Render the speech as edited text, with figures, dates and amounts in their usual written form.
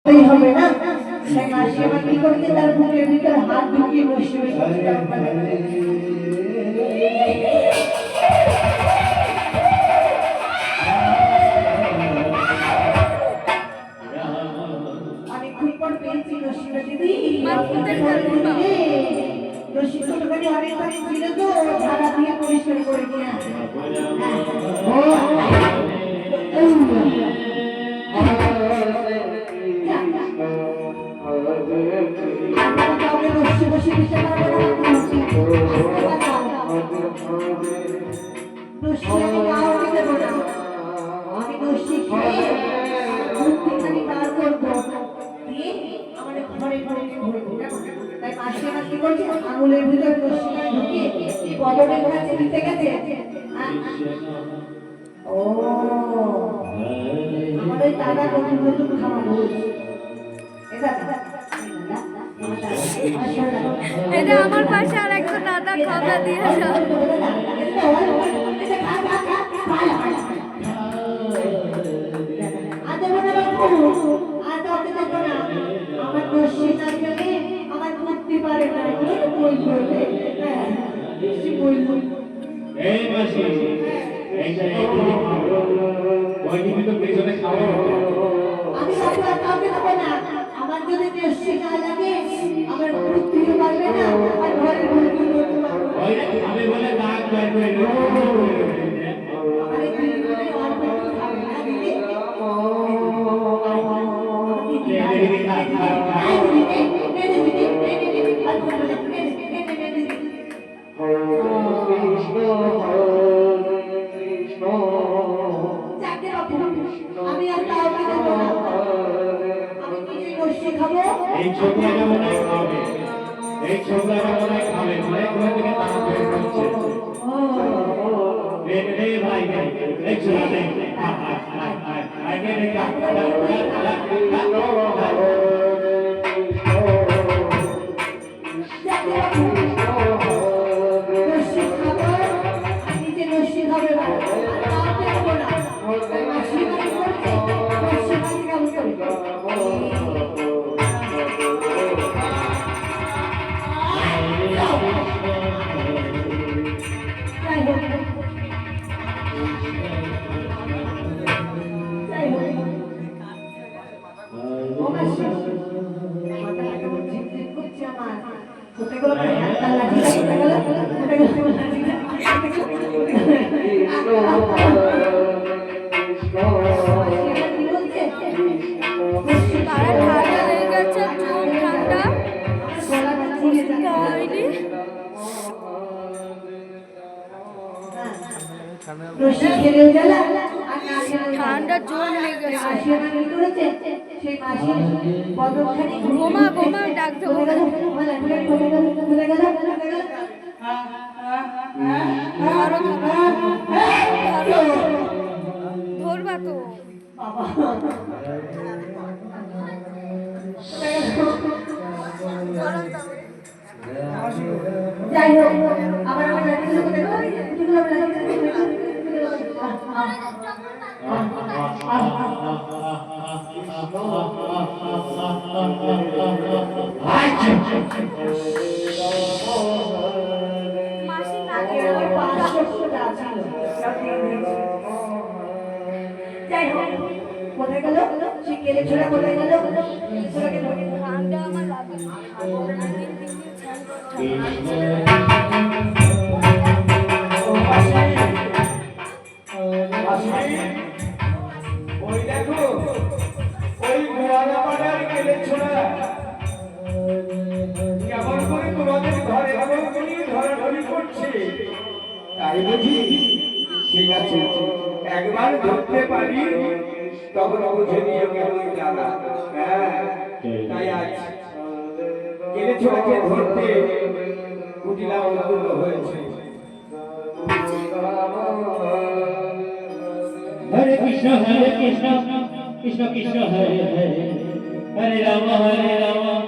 হবে না তাই মাসি আমার কি করতে তার বুকের ভিতর হাত ঢুকিয়ে বসে বসে অনেকক্ষণ পর পেয়েছি রসিকা দিদি রসিকা দোকানে অনেকখানি ছিল তো ঝাড়া দিয়ে পরিষ্কার করে নিয়ে আসে আঙুলের ভিতর রশিটা ঢুকিয়ে বদনের কাছে দিতে গেছে ও আমাদের দাদা নতুন নতুন খাওয়া বলছে এটা আমার পাশে আর একটা দাদা খাওয়া দিয়েছে আমার রশিটা গেলে আমার করতে পারে না বই করবে এই মাসি এইটা ওই তো পেছনে খাওয়া আমি সব কাউকে দেবো না আমার যদি রশি না লাগে আমার বুদ্ধিও পারবে না আর ঘরে বুদ্ধি করতে পারবে ওই আমি বলে দাগ বের করে আরে তুই বলে আর পেট খাবে না দিদি আমি আর কাউকে দেবো না আমি নিজে বসে খাবো এই ছোটটা মনে খাবে এই ছোটটা মনে খাবে মানে কোথা থেকে তারা বের করছে রে ভাই এই ছোটটা আগে দেখা ঠান্ডা জোর লেগেছে বোমা বোমা ডাক দেবো ধরবা তো যাই হোক আবার আমার কোথায় গেল সে কেলে ছোড়া কোথায় গেল ঠান্ডা আমার লাগে ওই দেখো ওই গোয়ালা পাড়ার কেলে ছোড়া কেমন করে তোমাদের ঘরে কেমন করে ধরাধরি করছে তাই বুঝি ঠিক আছে একবার ধরতে পারি তখন বুঝে নিয়ে কেমন জানা হ্যাঁ তাই আজ কেলে ছোড়াকে ধরতে কুটিলা অনুকূল হয়েছে हरे कृष्ण कृष्ण कृष्ण हरे हरे हरे राम